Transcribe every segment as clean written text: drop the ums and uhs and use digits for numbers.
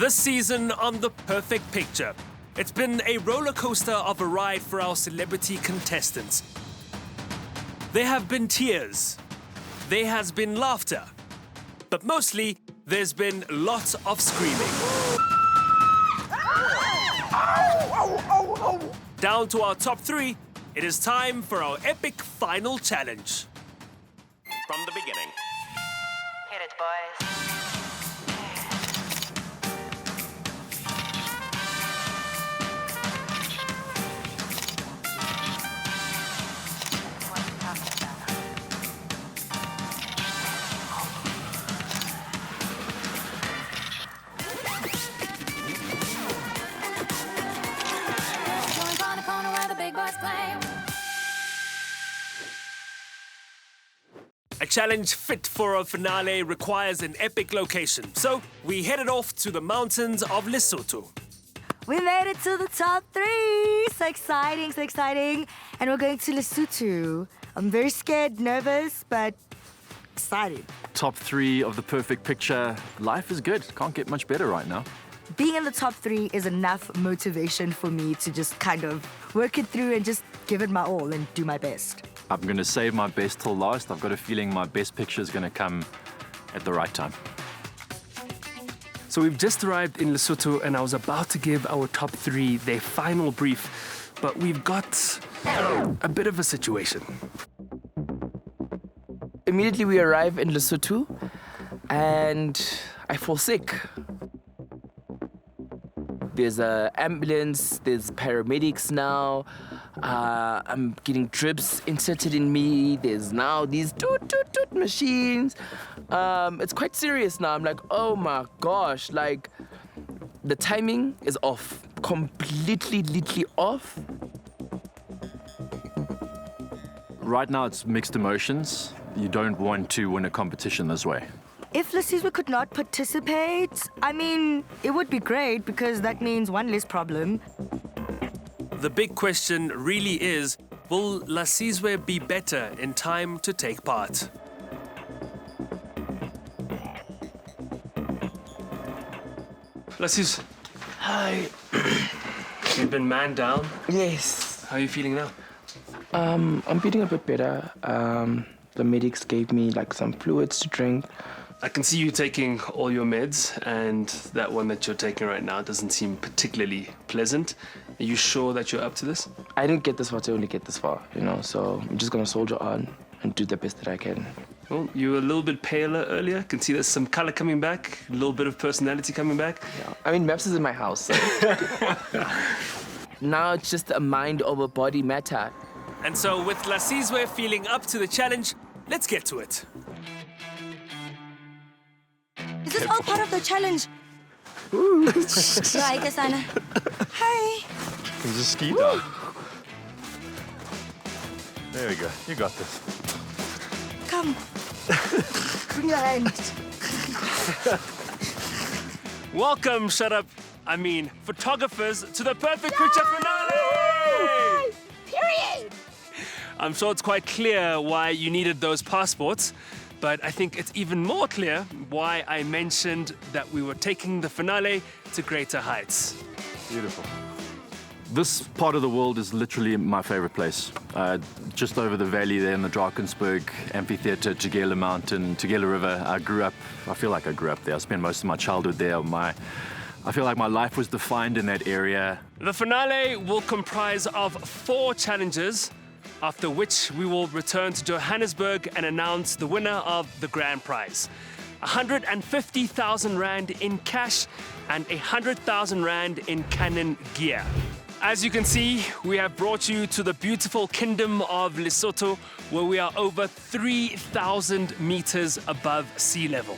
This season on The Perfect Picture, it's been a roller coaster of a ride for our celebrity contestants. There have been tears, there has been laughter, but mostly there's been lots of screaming. Down to our top three, it is time for our epic final challenge. From the beginning. Hit it, boys. A challenge fit for a finale requires an epic location, so we headed off to the mountains of Lesotho. We made it to the top three! So exciting, so exciting. And we're going to Lesotho. I'm very scared, nervous, but excited. Top three of The Perfect Picture. Life is good. Can't get much better right now. Being in the top three is enough motivation for me to just kind of work it through and just give it my all and do my best. I'm going to save my best till last. I've got a feeling my best picture is going to come at the right time. So we've just arrived in Lesotho and I was about to give our top three their final brief, but we've got a bit of a situation. Immediately we arrive in Lesotho and I fall sick. There's an ambulance, there's paramedics now. I'm getting drips inserted in me. There's now these toot machines. It's quite serious now. I'm like, oh my gosh, like the timing is off, completely off. Right now it's mixed emotions. You don't want to win a competition this way. If Lesotho could not participate, I mean, it would be great because that means one less problem. The big question really is, will Lesotho be better in time to take part? Lesotho, Hi. you've been man down. Yes. How are you feeling now? I'm feeling a bit better. The medics gave me like some fluids to drink. I can see you taking all your meds, and that one that you're taking right now doesn't seem particularly pleasant. Are you sure that you're up to this? I didn't get this far to only get this far, so I'm just gonna soldier on and do the best that I can. Well, you were a little bit paler earlier. I can see there's some color coming back, a little bit of personality coming back. Yeah. I mean, Maps is in my house. So. Now it's just a mind over body matter. And so with Lesotho feeling up to the challenge, let's get to it. Is this all part of the challenge? Right, Kasana. Hi. Can you just ski down? There we go. You got this. Come. Bring your hand. Welcome, photographers to the Perfect Picture finale! Period. I'm sure it's quite clear why you needed those passports, but I think it's even more clear why I mentioned that we were taking the finale to greater heights. Beautiful. This part of the world is literally my favorite place. Just over the valley there in the Drakensberg Amphitheatre, Maluti Mountains, River. I feel like I grew up there. I spent most of my childhood there. I feel like my life was defined in that area. The finale will comprise of 4 challenges, after which we will return to Johannesburg and announce the winner of the grand prize. 150,000 Rand in cash and 100,000 Rand in Canon gear. As you can see, we have brought you to the beautiful kingdom of Lesotho, where we are over 3,000 meters above sea level.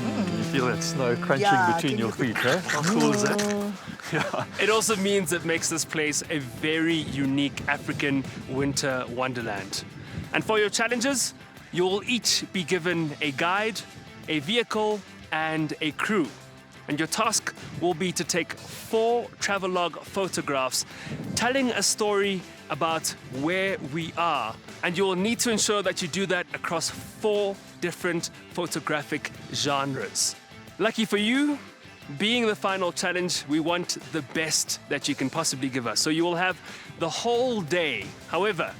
You feel that snow crunching between your feet, huh? How cool is that? Yeah. It also means it makes this place a very unique African winter wonderland. And for your challenges, you will each be given a guide, a vehicle, and a crew. And your task will be to take 4 travelogue photographs telling a story about where we are. And you will need to ensure that you do that across 4 different photographic genres. Lucky for you, being the final challenge, we want the best that you can possibly give us. So you will have the whole day. However,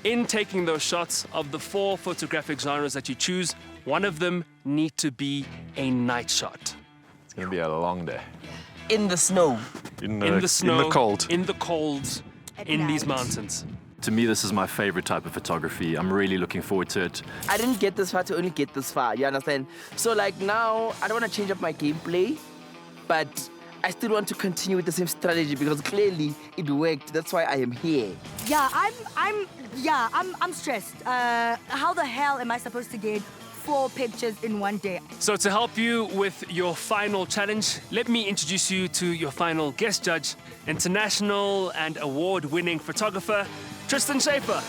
in taking those shots of the 4 photographic genres that you choose, one of them need to be a night shot. It's going to be a long day. In the snow. In the snow, in the cold. in the cold, in these night. mountains. To me, this is my favorite type of photography. I'm really looking forward to it. I didn't get this far to only get this far, you understand? So like now, I don't want to change up my gameplay, but I still want to continue with the same strategy because clearly it worked. That's why I am here. Yeah, I'm stressed. How the hell am I supposed to get 4 pictures in one day? So to help you with your final challenge, let me introduce you to your final guest judge, international and award-winning photographer, Tristan Schaefer.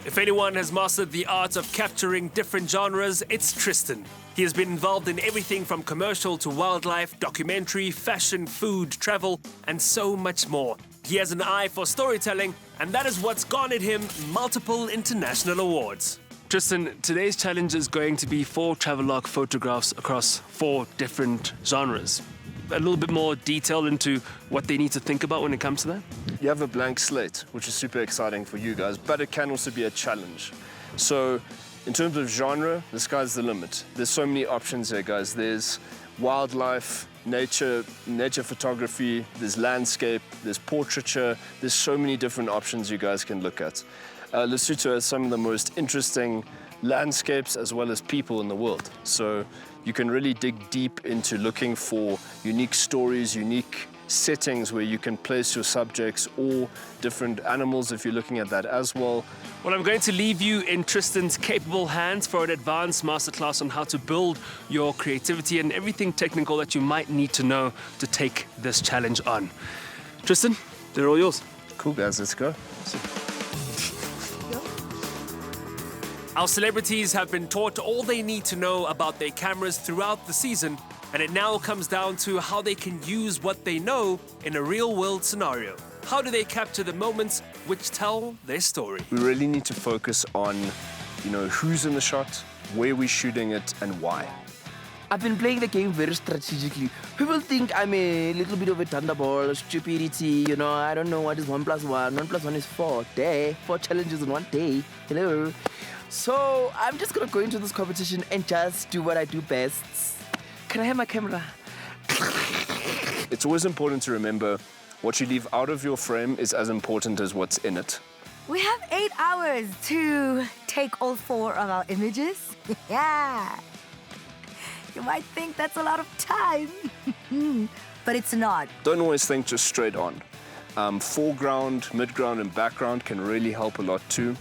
If anyone has mastered the art of capturing different genres, it's Tristan. He has been involved in everything from commercial to wildlife, documentary, fashion, food, travel, and so much more. He has an eye for storytelling, and that is what's garnered him multiple international awards. Tristan, today's challenge is going to be 4 travelogue photographs across 4 different genres. A little bit more detail into what they need to think about when it comes to that? You have a blank slate, which is super exciting for you guys, but it can also be a challenge. So in terms of genre, the sky's the limit. There's so many options here, guys. There's wildlife, nature photography, there's landscape, there's portraiture. There's so many different options you guys can look at. Lesotho has some of the most interesting landscapes as well as people in the world. So you can really dig deep into looking for unique stories, unique settings where you can place your subjects or different animals if you're looking at that as well. Well, I'm going to leave you in Tristan's capable hands for an advanced masterclass on how to build your creativity and everything technical that you might need to know to take this challenge on. Tristan, they're all yours. Cool, guys, let's go. Our celebrities have been taught all they need to know about their cameras throughout the season, and it now comes down to how they can use what they know in a real-world scenario. How do they capture the moments which tell their story? We really need to focus on, who's in the shot, where we're shooting it, and why. I've been playing the game very strategically. People think I'm a little bit of a thunderball, stupidity, I don't know what is 1 + 1. 1 + 1 is 4. 4 challenges in one day. Hello. So I'm just gonna go into this competition and just do what I do best. Can I have my camera? It's always important to remember what you leave out of your frame is as important as what's in it. We have 8 hours to take all 4 of our images. Yeah. You might think that's a lot of time, but it's not. Don't always think just straight on. Foreground, midground, and background can really help a lot too.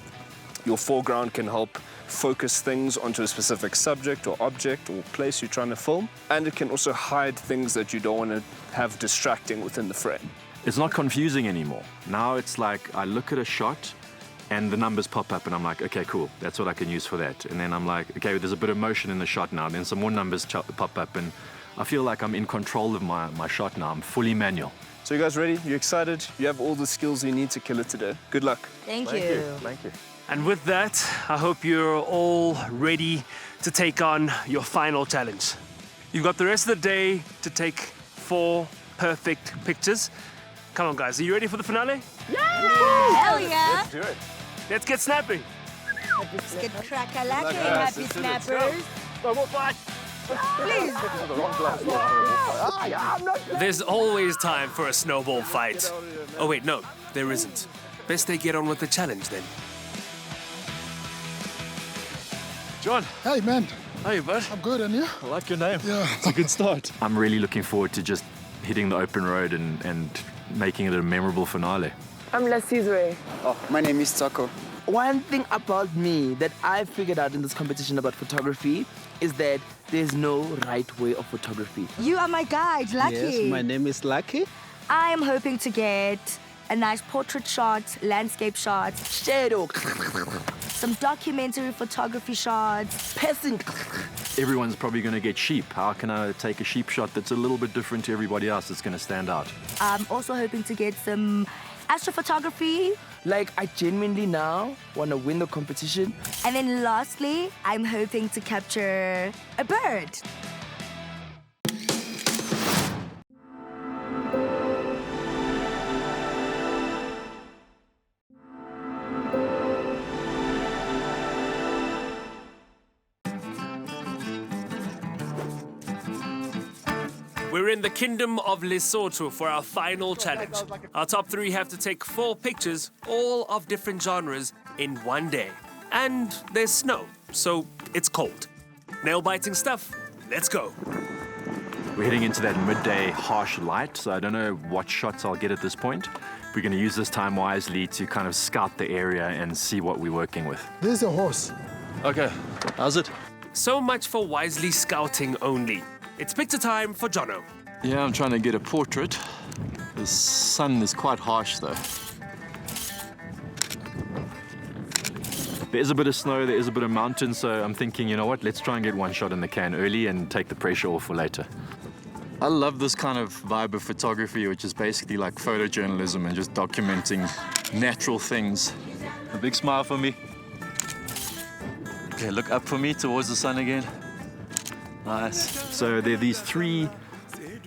Your foreground can help focus things onto a specific subject or object or place you're trying to film. And it can also hide things that you don't want to have distracting within the frame. It's not confusing anymore. Now it's like I look at a shot and the numbers pop up and I'm like, okay, cool, that's what I can use for that. And then I'm like, okay, there's a bit of motion in the shot now. Then some more numbers pop up and I feel like I'm in control of my shot now. I'm fully manual. So you guys ready? You excited? You have all the skills you need to kill it today. Good luck. Thank you. Thank you. And with that, I hope you're all ready to take on your final challenge. You've got the rest of the day to take 4 perfect pictures. Come on, guys, are you ready for the finale? Hell yeah. Do it. Let's get snapping. Let's get crack-a-lacking, happy snappers. Please. There's always time for a snowball fight. Oh, wait, no, there isn't. Best they get on with the challenge then. John, Hey, man. Hey, bud. I'm good, and you? I like your name. Yeah. It's a good start. I'm really looking forward to just hitting the open road and making it a memorable finale. I'm Lesotho. Oh, my name is Taco. One thing about me that I figured out in this competition about photography is that there's no right way of photography. You are my guide, Lucky. Yes, my name is Lucky. I am hoping to get a nice portrait shot, landscape shot, Shadow, some documentary photography shots. person. Everyone's probably going to get sheep. How can I take a sheep shot that's a little bit different to everybody else that's going to stand out? I'm also hoping to get some astrophotography, Like, I genuinely now want to win the competition. And then lastly, I'm hoping to capture a bird. We're in the Kingdom of Lesotho for our final challenge. Our top 3 have to take 4 pictures, all of different genres, in one day. And there's snow, so it's cold. Nail-biting stuff, let's go. We're heading into that midday harsh light, so I don't know what shots I'll get at this point. We're going to use this time wisely to kind of scout the area and see what we're working with. There's a horse. Okay, how's it? So much for wisely scouting only. It's picture time for Jono. Yeah, I'm trying to get a portrait. The sun is quite harsh though. There is a bit of snow, there is a bit of mountain, so I'm thinking, you know what, let's try and get one shot in the can early and take the pressure off for later. I love this kind of vibe of photography, which is basically like photojournalism and just documenting natural things. A big smile for me. Okay, look up for me towards the sun again. Nice. So there are these 3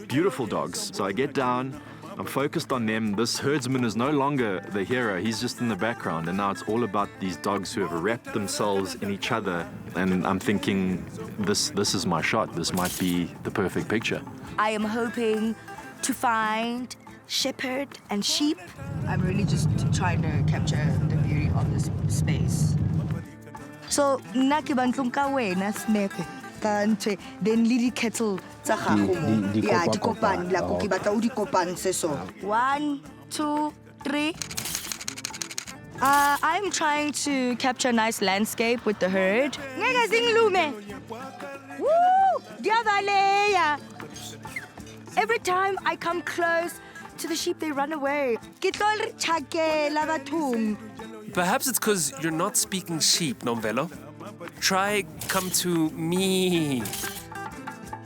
beautiful dogs. So I get down, I'm focused on them. This herdsman is no longer the hero, he's just in the background. And now it's all about these dogs who have wrapped themselves in each other. And I'm thinking, this is my shot. This might be the perfect picture. I am hoping to find shepherd and sheep. I'm really just trying to capture the beauty of this space. So, nna ke bantlong ka wena snack ka ntwe then le di kettle tsa gago. Yeah, di kopane la go ke batla o di kopanse so. 1 2 3. I'm trying to capture a nice landscape with the herd. Ngeke zinglume. Woo! Diavaleya. Every time I come close to the sheep, they run away. Ke tlo re tshakela bathong. Perhaps it's because you're not speaking sheep, Nomvelo. Try come to me.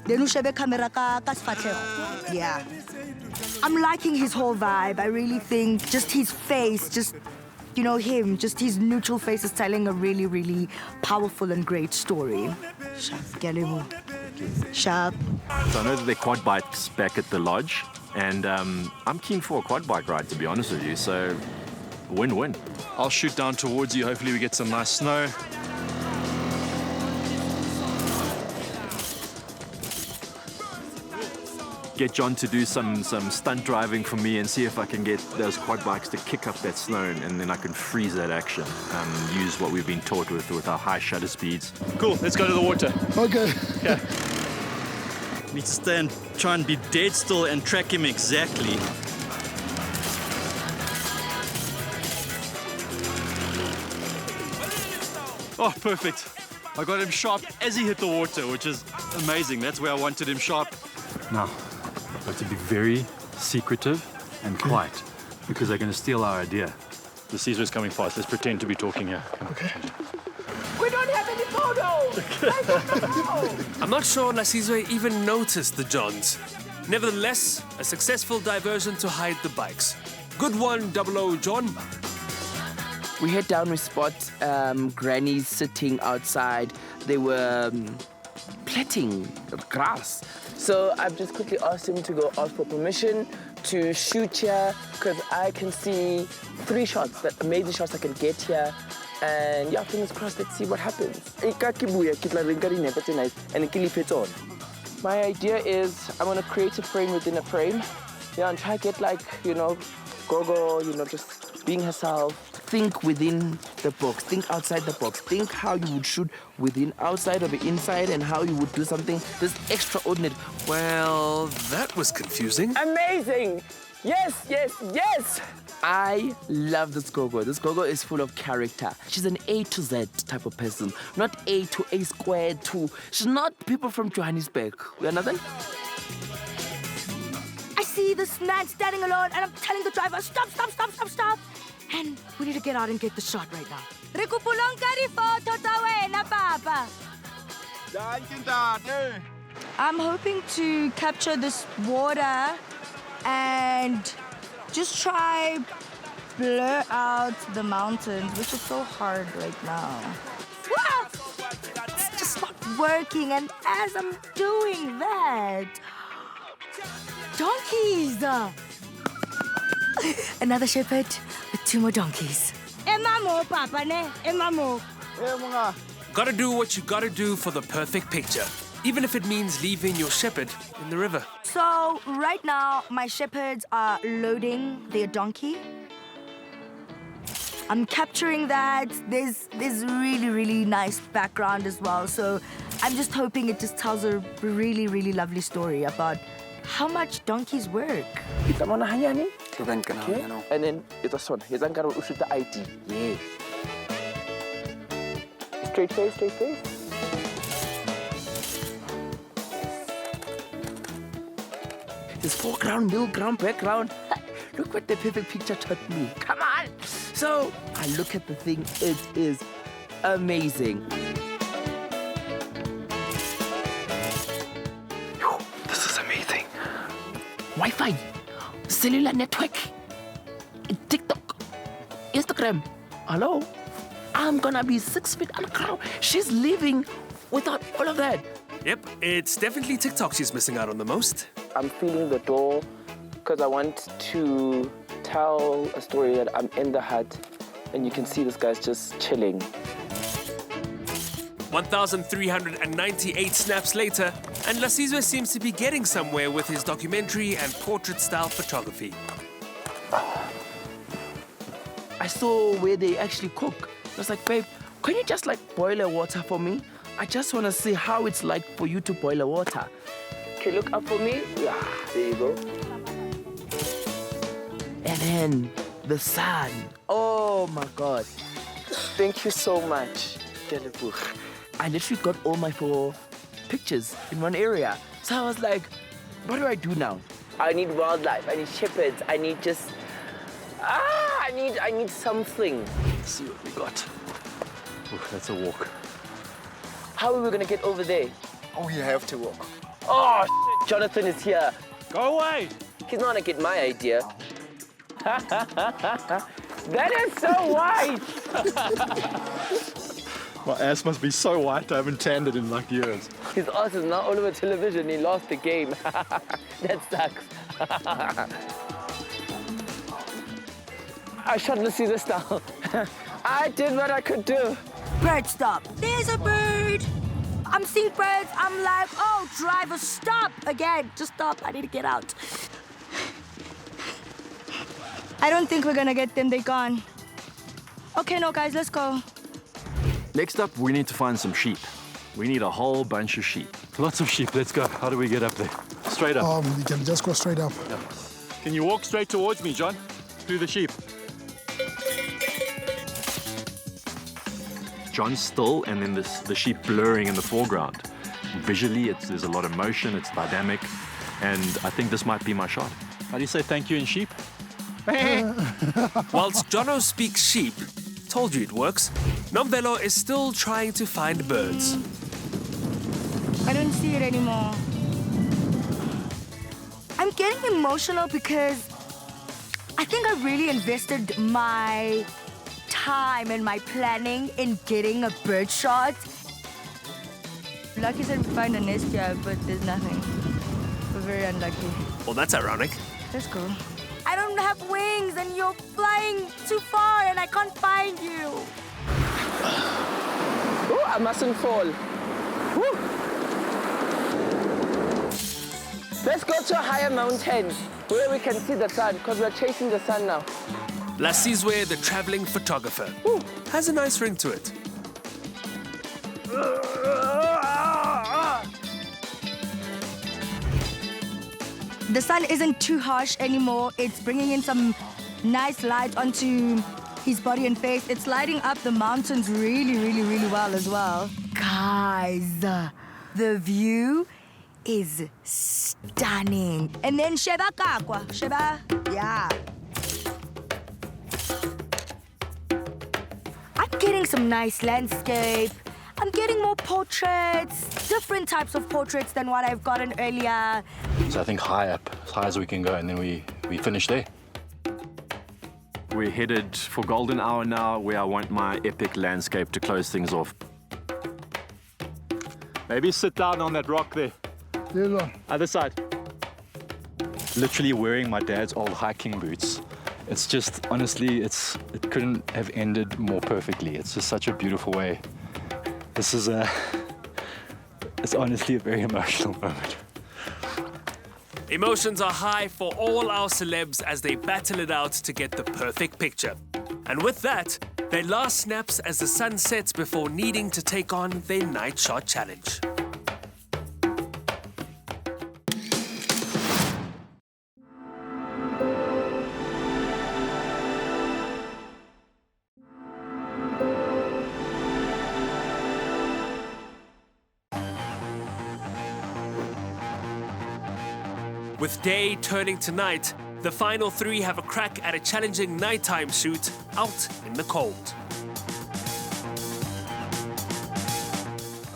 Then ushebe camera ka sefatlhego. Yeah. I'm liking his whole vibe. I really think just his face, just, you know, him, just his neutral face is telling a really, really powerful and great story. Sharp, Galemo. Sharp. So I know that there are quad bikes back at the lodge, and I'm keen for a quad bike ride, to be honest with you, so win-win. I'll shoot down towards you. Hopefully we get some nice snow. Get John to do some stunt driving for me and see if I can get those quad bikes to kick up that snow, and then I can freeze that action. Use what we've been taught with our high shutter speeds. Cool, let's go to the water. Okay. Okay. Need to stay and try and be dead still and track him exactly. Oh, perfect. I got him sharp as he hit the water, which is amazing. That's where I wanted him sharp. Now, I've got to be very secretive and quiet because they're going to steal our idea. The Caesar is coming fast. Let's pretend to be talking here. Okay. We don't have any photos! I'm not sure Lasizwe even noticed the Johns. Nevertheless, a successful diversion to hide the bikes. Good one, 00 John. We head down, we spot grannies sitting outside. They were plaiting grass. So I've just quickly asked him to go ask for permission to shoot here, because I can see 3 shots, that amazing shots I can get here. And yeah, fingers crossed, let's see what happens. My idea is I'm gonna create a frame within a frame. Yeah, and try to get like, you know, Gogo, you know, just being herself. Think within the box, think outside the box, think how you would shoot within, outside or the inside, and how you would do something this extraordinary. Well, that was confusing. Amazing! Yes, yes, yes! I love this Gogo. This Gogo is full of character. She's an A to Z type of person, not A to A squared to. She's not people from Johannesburg. You understand? I see this man standing alone, and I'm telling the driver, stop, stop, stop, stop, stop. And we need to get out and get the shot right now. I'm hoping to capture this water and just try blur out the mountains, which is so hard right now. Ah! It's just not working, and as I'm doing that, donkeys! Another shepherd with 2 more donkeys. Emamo, Papa, ne? Emamo. Gotta do what you gotta do for the perfect picture, even if it means leaving your shepherd in the river. So right now, my shepherds are loading their donkey. I'm capturing that. There's really, really nice background as well. So I'm just hoping it just tells a really, really lovely story about how much donkeys work. And then it's a son. He's going to shoot the ID. Yes. Straight face, straight face. There's foreground, middle ground, background. Look what the perfect picture taught me. Come on. So I look at the thing. It is amazing. This is amazing. Wi-Fi, cellular network, TikTok, Instagram. Hello? I'm gonna be 6 feet underground. She's living without all of that. Yep, it's definitely TikTok she's missing out on the most. I'm feeling the door because I want to tell a story that I'm in the hut and you can see this guy's just chilling. 1,398 snaps later, and Lasizwe seems to be getting somewhere with his documentary and portrait-style photography. I saw where they actually cook. I was like, babe, can you just boil a water for me? I just want to see how it's like for you to boil a water. Can you look up for me? Yeah, there you go. And then the sun. Oh my God. Thank you so much. I literally got all my 4 pictures in one area. So I was like, what do I do now? I need wildlife, I need shepherds, I need just, I need something. Let's see what we got. Ooh, that's a walk. How are we gonna get over there? Oh, you have to walk. Oh, Jonathan is here. Go away! He's not gonna get my idea. That is so white! My ass must be so white, I haven't tanned it in years. His ass is now all over television. He lost the game. That sucks. I shot Lucy style. I did what I could do. Bird, stop. There's a bird. I'm seeing birds. I'm like, oh, driver, stop again. Just stop. I need to get out. I don't think we're gonna get them. They're gone. Okay, no, guys, let's go. Next up, we need to find some sheep. We need a whole bunch of sheep. Lots of sheep. Let's go. How do we get up there? Straight up. You can just go straight up. Yeah. Can you walk straight towards me, John? Through the sheep. John's still, and then the sheep blurring in the foreground. Visually, there's a lot of motion. It's dynamic, and I think this might be my shot. How do you say thank you in sheep? Whilst Jono speaks sheep, told you it works, Nomvelo is still trying to find birds. I don't see it anymore. I'm getting emotional because I think I really invested my time and my planning in getting a bird shot. Lucky said we find a nest here, but there's nothing. We're very unlucky. Well, that's ironic. Let's go. I don't have wings and you're flying too far and I can't find you. Oh, I mustn't fall. Woo. Let's go to a higher mountain where we can see the sun because we're chasing the sun now. Lasizwe, the traveling photographer, has a nice ring to it. The sun isn't too harsh anymore. It's bringing in some nice light onto his body and face. It's lighting up the mountains really, really, really well as well. Guys, the view is stunning. And then Sheba Kakwa. Sheba, yeah. I'm getting some nice landscape. I'm getting more portraits, different types of portraits than what I've gotten earlier. So I think high up, as high as we can go, and then we finish there. We're headed for golden hour now, where I want my epic landscape to close things off. Maybe sit down on that rock there. Other side. Literally wearing my dad's old hiking boots. It's just, honestly, it couldn't have ended more perfectly. It's just such a beautiful way. This is it's honestly a very emotional moment. Emotions are high for all our celebs as they battle it out to get the perfect picture. And with that, their last snaps as the sun sets before needing to take on their night shot challenge. With day turning to night, the final three have a crack at a challenging nighttime shoot out in the cold.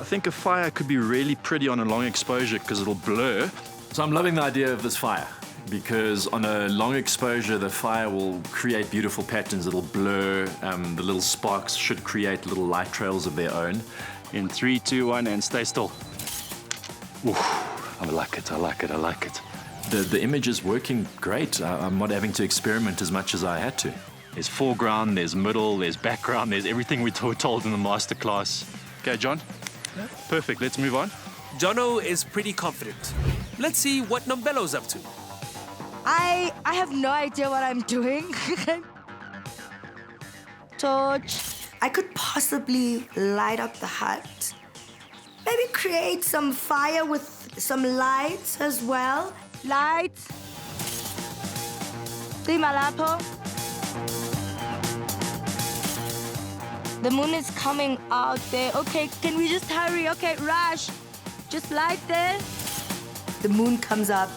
I think a fire could be really pretty on a long exposure because it'll blur. So I'm loving the idea of this fire, because on a long exposure, the fire will create beautiful patterns. It'll blur. The little sparks should create little light trails of their own. In 3, 2, 1, and stay still. Ooh, I like it, I like it, I like it. The image is working great. I'm not having to experiment as much as I had to. There's foreground, there's middle, there's background, there's everything we were told in the masterclass. Okay, John? Perfect, let's move on. Jono is pretty confident. Let's see what Nombelo's up to. I have no idea what I'm doing. Torch. I could possibly light up the hut. Maybe create some fire with some lights as well. Lights. Malapo. The moon is coming out there. Okay, can we just hurry? Okay, rush. Just light there. The moon comes up.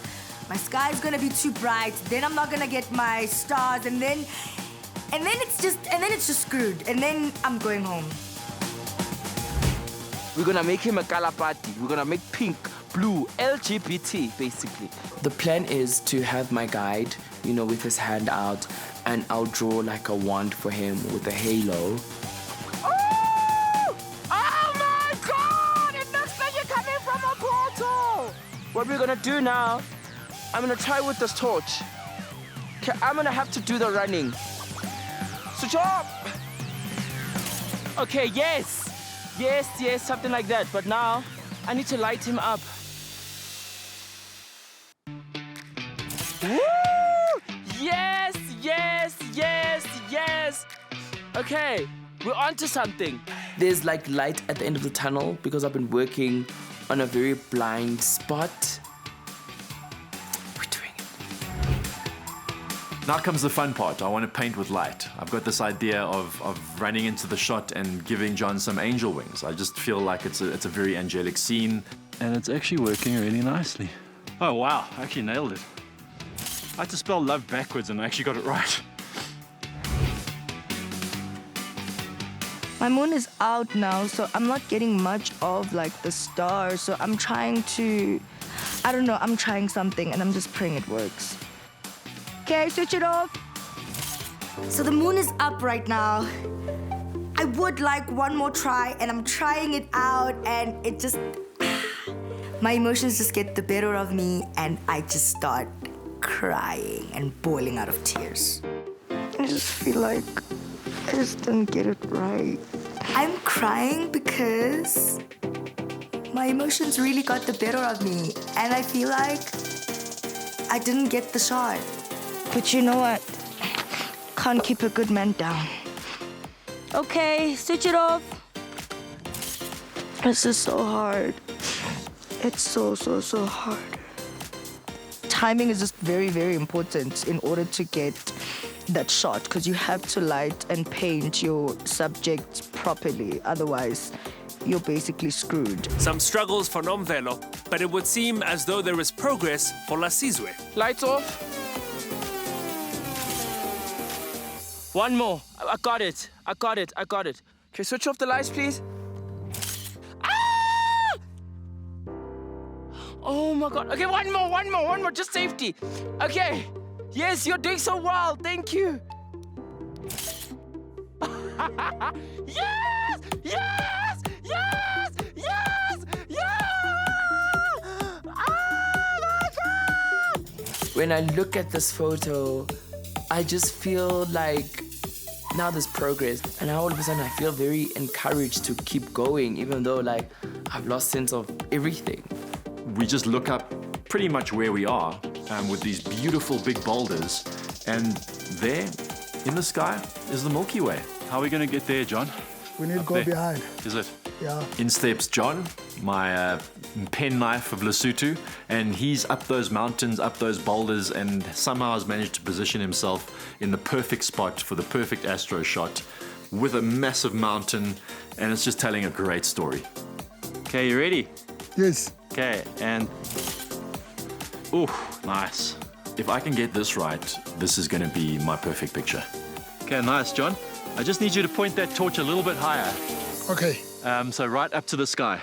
My sky's gonna be too bright. Then I'm not gonna get my stars, and then it's just screwed. And then I'm going home. We're gonna make him a kalapati. We're gonna make pink, blue, LGBT, basically. The plan is to have my guide, with his hand out, and I'll draw like a wand for him with a halo. Oh! Oh my God! It looks like you're coming from a portal! What we're gonna do now, I'm gonna try with this torch. Okay, I'm gonna have to do the running. Switch up! Okay, yes! Yes, something like that. But now, I need to light him up. Woo! Yes! Okay, we're onto something. There's like light at the end of the tunnel because I've been working on a very blind spot. We're doing it. Now comes the fun part. I want to paint with light. I've got this idea of running into the shot and giving John some angel wings. I just feel like it's a very angelic scene. And it's actually working really nicely. Oh wow, I actually nailed it. I had to spell love backwards and I actually got it right. My moon is out now, so I'm not getting much of like the stars. So I'm trying to, I'm trying something and I'm just praying it works. Okay, switch it off. So the moon is up right now. I would like one more try, and I'm trying it out, and it just... my emotions just get the better of me, and I just start crying and boiling out of tears. I just feel like I just didn't get it right. I'm crying because my emotions really got the better of me, and I feel like I didn't get the shot. But you know what? Can't keep a good man down. Okay, switch it off. This is so hard. It's so hard. Timing is just very, very important in order to get that shot, because you have to light and paint your subject properly. Otherwise, you're basically screwed. Some struggles for Nomvelo, but it would seem as though there is progress for Lasizwe. Lights off. One more. I got it. Okay, switch off the lights, please. Ah! Oh my God. Okay, one more. Just safety. Okay. Yes, you're doing so well. Thank you. Yes! Yes! Yes! Yes! Yes! Oh my God! When I look at this photo, I just feel like now there's progress, and now all of a sudden I feel very encouraged to keep going, even though like I've lost sense of everything. We just look up pretty much where we are with these beautiful big boulders, and there in the sky is the Milky Way. How are we going to get there, John? We need to go behind. Is it? Yeah. In steps John, my penknife of Lesotho, and he's up those mountains, up those boulders, and somehow has managed to position himself in the perfect spot for the perfect astro shot with a massive mountain, and it's just telling a great story. Okay, you ready? Yes. Okay, and... Ooh, nice. If I can get this right, this is going to be my perfect picture. Okay, nice, John. I just need you to point that torch a little bit higher. Okay. So right up to the sky.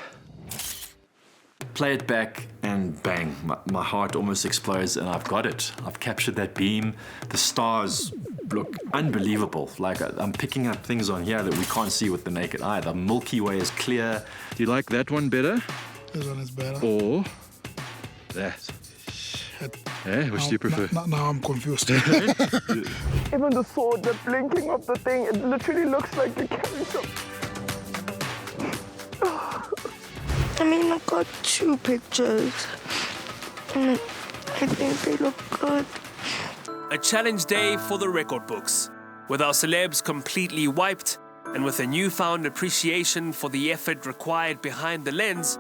Play it back and bang, my heart almost explodes and I've got it. I've captured that beam. The stars look unbelievable. Like I'm picking up things on here that we can't see with the naked eye. The Milky Way is clear. Do you like that one better? This one is better. Or that? Yeah, which do you prefer? Now I'm confused. Even the sword, the blinking of the thing, it literally looks like the character. I mean, I got 2 pictures. I think they look good. A challenge day for the record books, with our celebs completely wiped and with a newfound appreciation for the effort required behind the lens,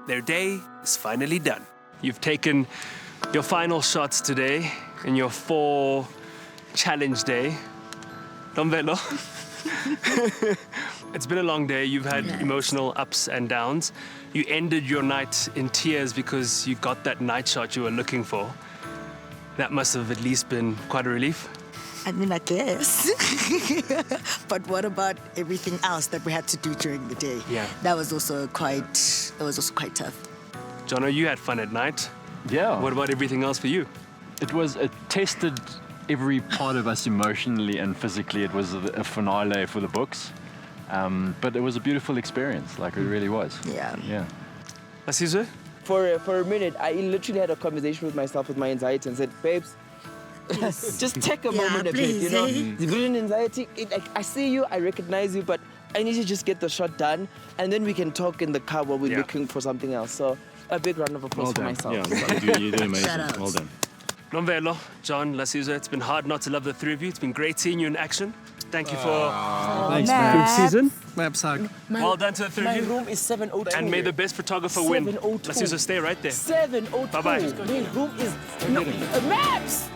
their day is finally done. You've taken your final shots today in your 4 challenge day. Nomvelo. It's been a long day. You've had emotional ups and downs. You ended your night in tears because you got that night shot you were looking for. That must have at least been quite a relief. I mean, I guess. But what about everything else that we had to do during the day? Yeah. That was also quite tough. Jono, you had fun at night. Yeah. What about everything else for you? It tested every part of us emotionally and physically. It was a finale for the books. But it was a beautiful experience, like it really was. Yeah. Yeah. Asizwe? For a minute, I literally had a conversation with myself, with my anxiety, and said, babes, just take a moment a bit, please, you know? eh? The villain anxiety, I see you, I recognize you, but I need to just get the shot done, and then we can talk in the car while we're looking for something else. So a big round of applause for myself. Yeah, you did amazing. Shout out. Well done. Nomvelo, John, Lasizwe, it's been hard not to love the 3 of you. It's been great seeing you in action. Thank you for Thanks, man. good season. Maps hug. Well done to the 3 My of you. room is 702. And may the best photographer win. 702. Lasizwe, stay right there. 702. Bye-bye. My room is... No, maps!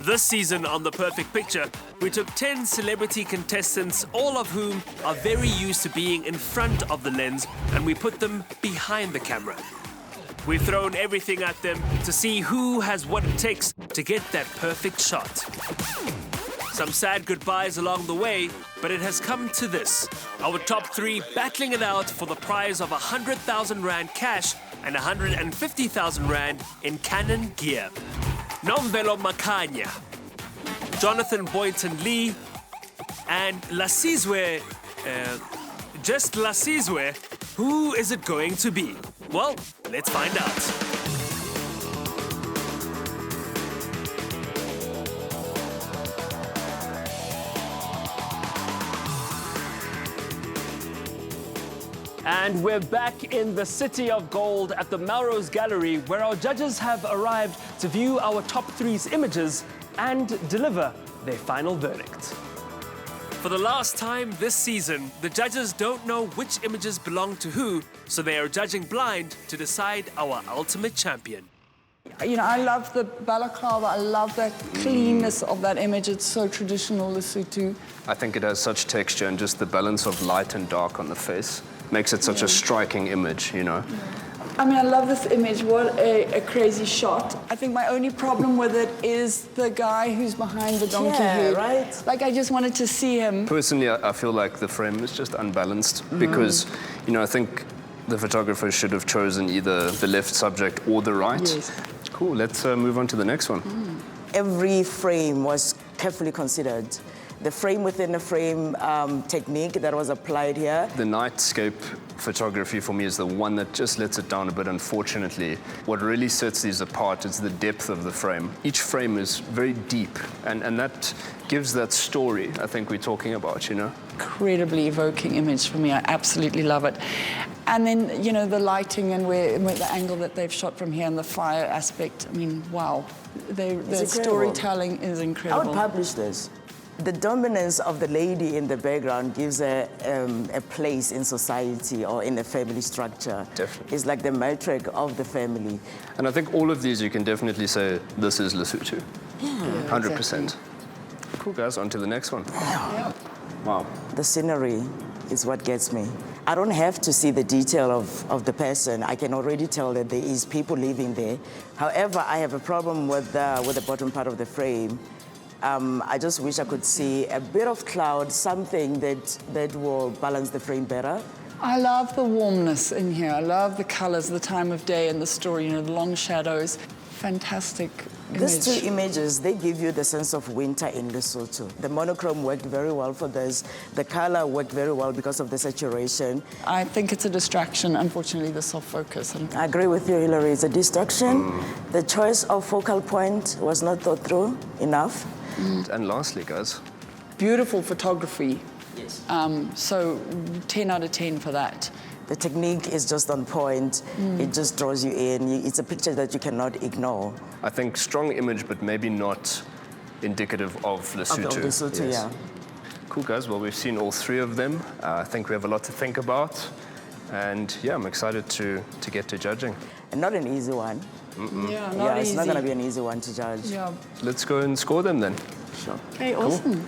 This season on The Perfect Picture, we took 10 celebrity contestants, all of whom are very used to being in front of the lens, and we put them behind the camera. We've thrown everything at them to see who has what it takes to get that perfect shot. Some sad goodbyes along the way, but it has come to this. Our top 3 battling it out for the prize of 100,000 Rand cash and 150,000 Rand in Canon gear. Nomvelo Makanya, Jonathan Boynton Lee, and Lasizwe, just Lasizwe. Who is it going to be? Well, let's find out. And we're back in the City of Gold at the Melrose Gallery, where our judges have arrived to view our top 3's images and deliver their final verdict. For the last time this season, the judges don't know which images belong to who, so they are judging blind to decide our ultimate champion. You know, I love the balaclava. I love that cleanness of that image. It's so traditional, Lesotho. I think it has such texture and just the balance of light and dark on the face makes it such a striking image, you know. I mean, I love this image. What a crazy shot. I think my only problem with it is the guy who's behind the donkey head. Right? Like, I just wanted to see him. Personally, I feel like the frame is just unbalanced because, you know, I think the photographer should have chosen either the left subject or the right. Yes. Cool, let's move on to the next one. Every frame was carefully considered. The frame within a frame technique that was applied here. The nightscape photography for me is the one that just lets it down a bit, unfortunately. What really sets these apart is the depth of the frame. Each frame is very deep, and that gives that story I think we're talking about, you know? Incredibly evoking image for me. I absolutely love it. And then, you know, the lighting and where the angle that they've shot from here and the fire aspect. I mean, wow. The storytelling is incredible. I would publish this. The dominance of the lady in the background gives a place in society or in a family structure. Definitely. It's like the matriarch of the family. And I think all of these you can definitely say, this is Lesotho. Yeah, 100%. exactly. Cool, guys, on to the next one. Wow. The scenery is what gets me. I don't have to see the detail of the person. I can already tell that there is people living there. However, I have a problem with the bottom part of the frame. I just wish I could see a bit of cloud, something that will balance the frame better. I love the warmness in here. I love the colors, the time of day and the story, you know, the long shadows. Fantastic image. These two images, they give you the sense of winter in Lesotho. The monochrome worked very well for this. The color worked very well because of the saturation. I think it's a distraction, unfortunately, the soft focus. I agree with you, Hilary. It's a distraction. The choice of focal point was not thought through enough. And lastly, guys. Beautiful photography. Yes. So 10 out of 10 for that. The technique is just on point. It just draws you in. It's a picture that you cannot ignore. I think strong image, but maybe not indicative of Lesotho. Of Lesotho, Yes. yeah. Cool, guys. Well, we've seen all three of them. I think we have a lot to think about. And yeah, I'm excited to get to judging. And not an easy one. Yeah, not It's easy. not going to be an easy one to judge. Yeah. Let's go and score them then. Sure. Okay, awesome.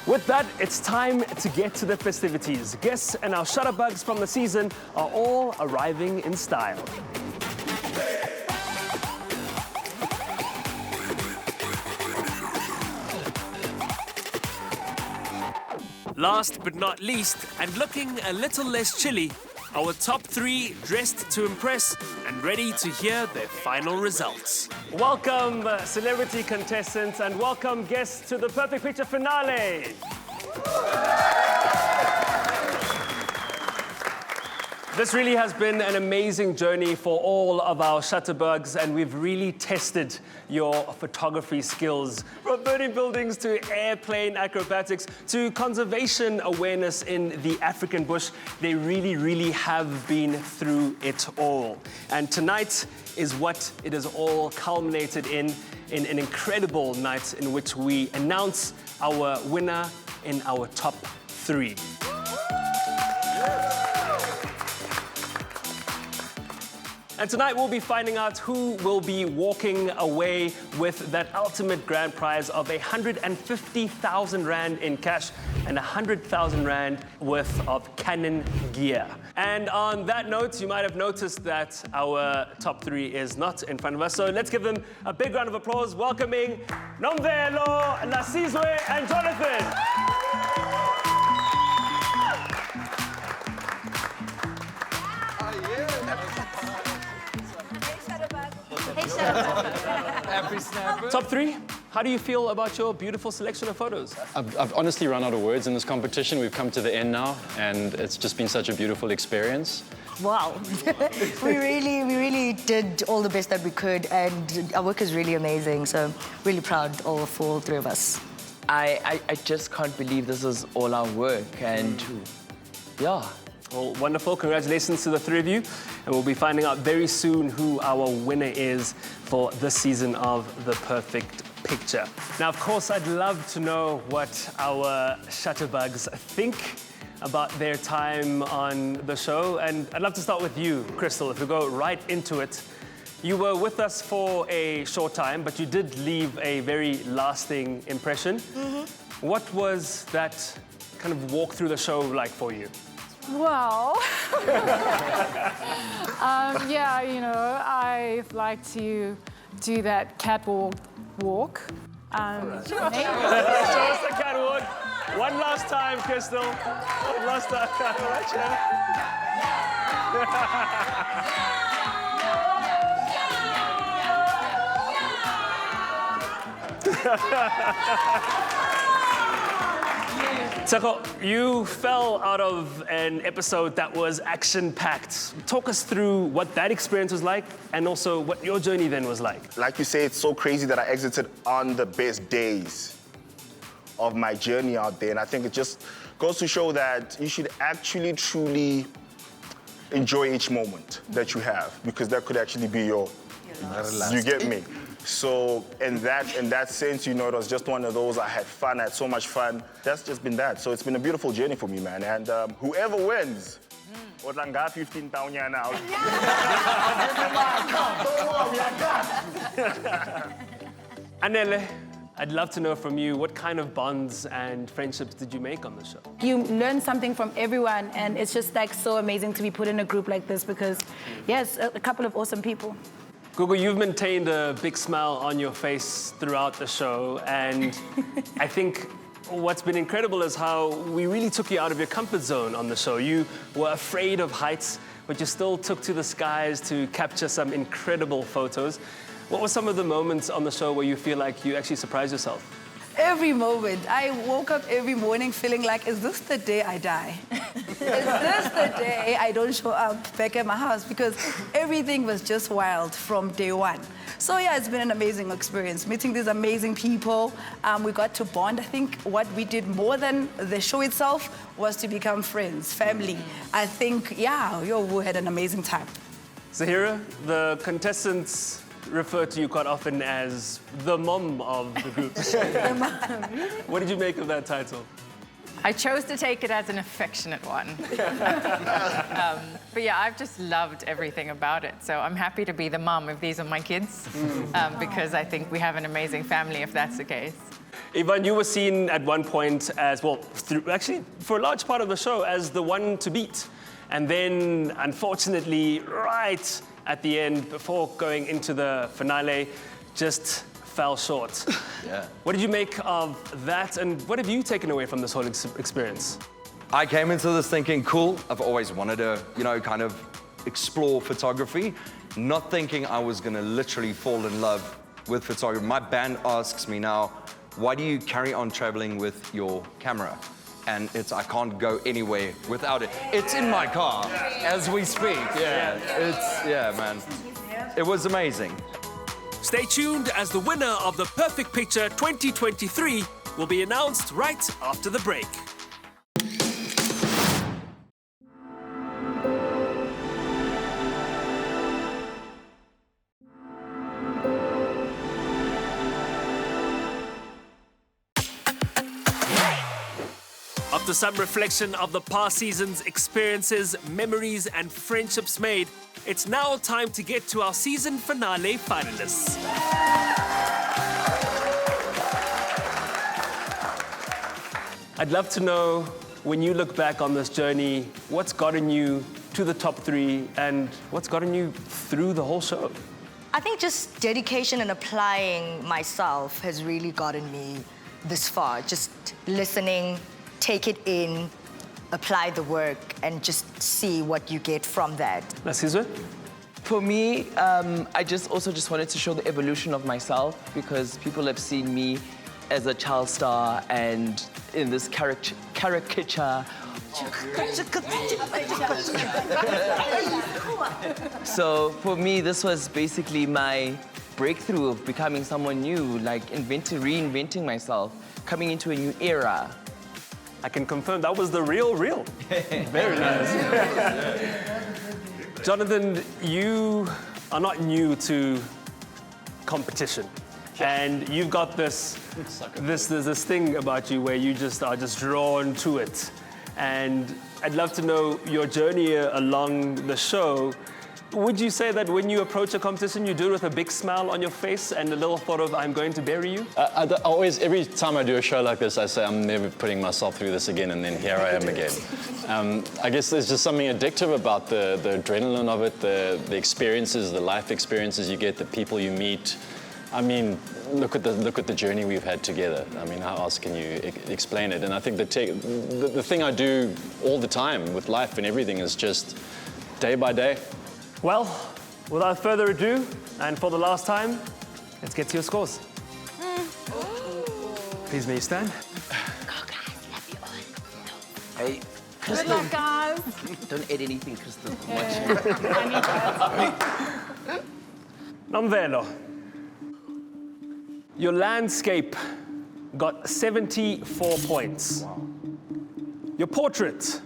With that, it's time to get to the festivities. Guests and our shutterbugs from the season are all arriving in style. Last but not least, and looking a little less chilly, our top three dressed to impress and ready to hear their final results. Welcome, celebrity contestants, and welcome guests to the Perfect Picture finale. This really has been an amazing journey for all of our shutterbugs, and we've really tested your photography skills. From burning buildings to airplane acrobatics to conservation awareness in the African bush, they really have been through it all. And tonight is what it has all culminated in an incredible night in which we announce our winner in our top three. And tonight we'll be finding out who will be walking away with that ultimate grand prize of 150,000 Rand in cash and 100,000 Rand worth of Canon gear. And on that note, you might have noticed that our top three is not in front of us. So let's give them a big round of applause, welcoming Nomvelo, Lasizwe, and Jonathan. Top three, how do you feel about your beautiful selection of photos? I've honestly run out of words in this competition. We've come to the end now, and it's just been such a beautiful experience. Wow. we really did all the best that we could, and our work is really amazing, so really proud for all three of us. I just can't believe this is all our work, and yeah. Well, wonderful. Congratulations to the three of you. And we'll be finding out very soon who our winner is for this season of The Perfect Picture. Now, of course, I'd love to know what our shutterbugs think about their time on the show. And I'd love to start with you, Crystal, if we go right into it. You were with us for a short time, but you did leave a very lasting impression. What was that kind of walk through the show like for you? Well, yeah, you know, I like to do that catwalk walk. Show us the catwalk. One last time, Crystal. One last time. All right, Tsako, you fell out of an episode that was action-packed. Talk us through what that experience was like and also what your journey then was like. Like you say, it's so crazy that I exited on the best days of my journey out there. And I think it just goes to show that you should actually truly enjoy each moment that you have, because that could actually be your you get me? So in that sense, you know, it was just one of those. I had fun, I had so much fun. That's just been that. So it's been a beautiful journey for me, man. And whoever wins, Odlanga 15,000 now. Anele, I'd love to know from you, what kind of bonds and friendships did you make on the show? You learn something from everyone, and it's just like so amazing to be put in a group like this because, yes, a couple of awesome people. Gugu, you've maintained a big smile on your face throughout the show, and I think what's been incredible is how we really took you out of your comfort zone on the show. You were afraid of heights, but you still took to the skies to capture some incredible photos. What were some of the moments on the show where you feel like you actually surprised yourself? Every moment. I woke up every morning feeling like, is this the day I die? Is this the day I don't show up back at my house? Because everything was just wild from day one. So yeah, it's been an amazing experience. Meeting these amazing people. We got to bond. I think what we did more than the show itself was to become friends, family. I think, yeah, we had an amazing time. Zahira, the contestants refer to you quite often as the mom of the group. What did you make of that title? I chose to take it as an affectionate one. But yeah, I've just loved everything about it. So I'm happy to be the mom if these are my kids, because I think we have an amazing family if that's the case. Ivan, you were seen at one point as, well, actually for a large part of the show, as the one to beat. And then, unfortunately, right at the end, before going into the finale, just fell short. Yeah. What did you make of that, and what have you taken away from this whole experience? I came into this thinking, cool, I've always wanted to, you know, kind of explore photography, not thinking I was gonna literally fall in love with photography. My band asks me now, why do you carry on traveling with your camera? And I can't go anywhere without it. It's in my car as we speak. Yeah, man. It was amazing. Stay tuned as the winner of the Perfect Picture 2023 will be announced right after the break. After some reflection of the past season's experiences, memories, and friendships made, it's now time to get to our season finale finalists. I'd love to know, when you look back on this journey, what's gotten you to the top 3 and what's gotten you through the whole show? I think just dedication and applying myself has really gotten me this far. Just listening, take it in, apply the work, and just see what you get from that. Nasizwe? For me, I also wanted to show the evolution of myself, because people have seen me as a child star and in this caricature. So for me, this was basically my breakthrough of becoming someone new, like reinventing myself, coming into a new era. I can confirm that was the real. Very nice. Jonathan, you are not new to competition. And you've got this thing about you where you are just drawn to it. And I'd love to know your journey along the show. Would you say that when you approach a competition, you do it with a big smile on your face and a little thought of, I'm going to bury you? I always, every time I do a show like this, I say, I'm never putting myself through this again, and then here I am again. I guess there's just something addictive about the adrenaline of it, the experiences, the life experiences you get, the people you meet. I mean, look at the journey we've had together. I mean, how else can you explain it? And I think the thing I do all the time with life and everything is just day by day. Well, without further ado, and for the last time, let's get to your scores. Please may you stand. Hey, Good luck, guys. don't add anything, Crystal. Nomvelo. Your landscape got 74 points. Wow. Your portrait,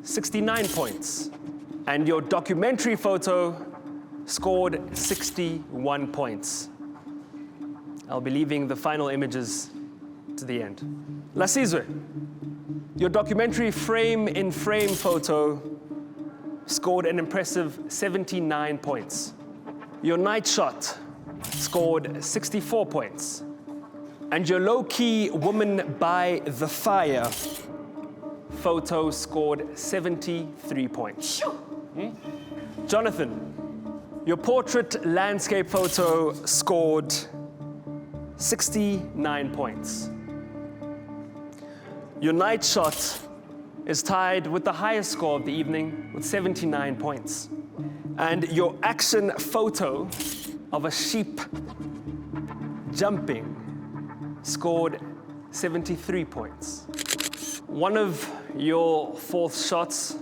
69 points. And your documentary photo scored 61 points. I'll be leaving the final images to the end. Lasizwe, your documentary frame-in-frame photo scored an impressive 79 points. Your night shot scored 64 points. And your low-key woman by the fire photo scored 73 points. Jonathan, your portrait landscape photo scored 69 points. Your night shot is tied with the highest score of the evening with 79 points. And your action photo of a sheep jumping scored 73 points. One of your fourth shots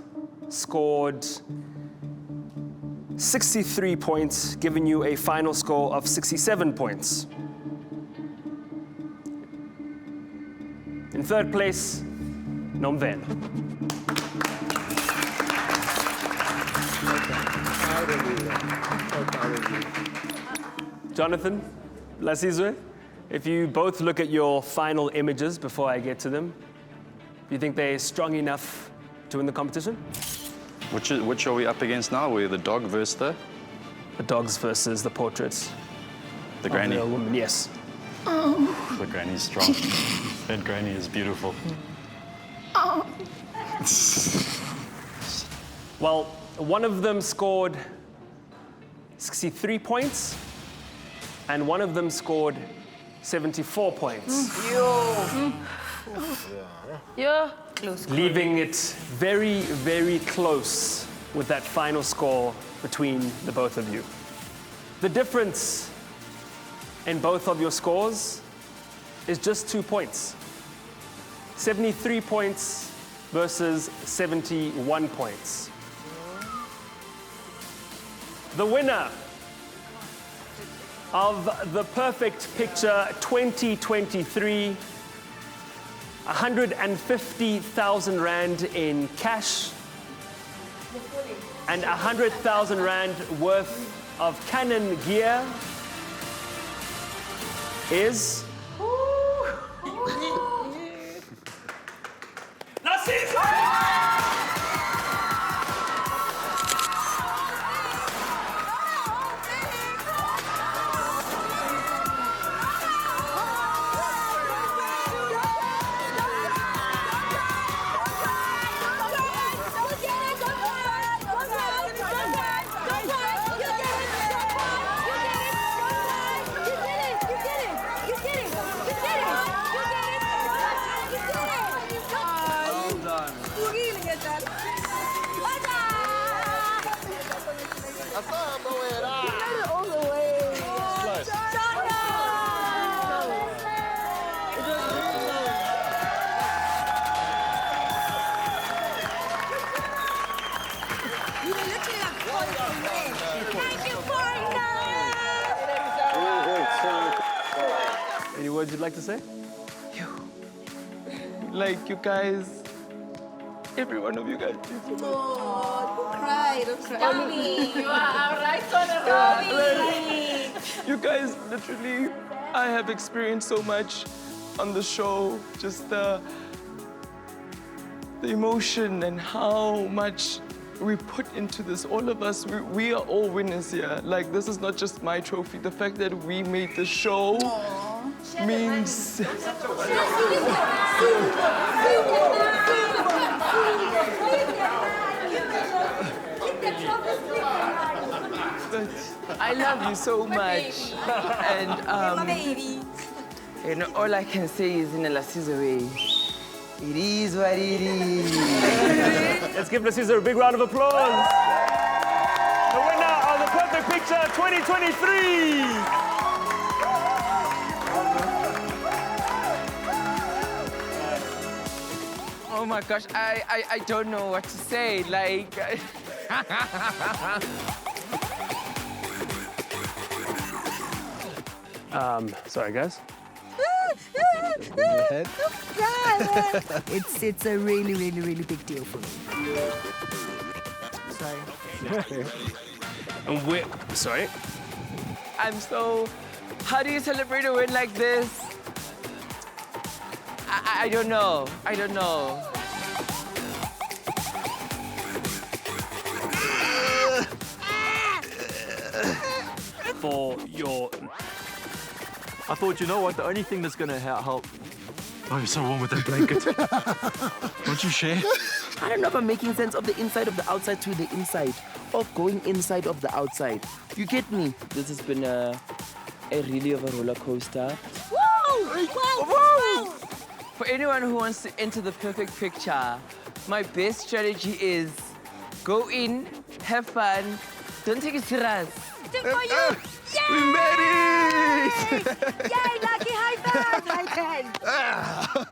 scored 63 points, giving you a final score of 67 points. In third place, Nomvelo. Jonathan, Lasizwe, if you both look at your final images before I get to them, do you think they're strong enough to win the competition? Which are we up against now? We're the dog versus the dogs versus the portraits. The granny. Of the woman, yes. The granny's strong. That granny is beautiful. Well, one of them scored 63 points, and one of them scored 74 points. Yeah. Close. Leaving it very, very close with that final score between the both of you. The difference in both of your scores is just 2 points. 73 points versus 71 points. The winner of the Perfect Picture 2023, 150,000 Rand in cash and 100,000 Rand worth of Canon gear is Any words you'd like to say? Like you guys, every one of you guys. Don't cry. Tommy, you are our right Tommy. You guys, literally, I have experienced so much on the show. Just the emotion and how much we put into this, all of us, we are all winners here. Like, this is not just my trophy. The fact that we made the show means... I love you so much. And all I can say is in a Lasizo way, it is what it is. Let's give Lasizo a big round of applause. The winner of the Perfect Picture 2023. Oh my gosh, I don't know what to say. Like... Sorry, guys. It's a really, really, really big deal for me. Sorry. And we're sorry. I'm so... How do you celebrate a win like this? I don't know. I don't know. For your... I thought, you know what, the only thing that's going to help... Oh, you're so warm with that blanket. Don't you share? I don't know if I'm making sense of the inside of the outside to the inside, or going inside of the outside. You get me? This has been a really of a roller coaster. Woo! Woo! For anyone who wants to enter the perfect picture, my best strategy is go in, have fun, don't take it serious. For you! We made it! Yay, Lucky! High five! High 10!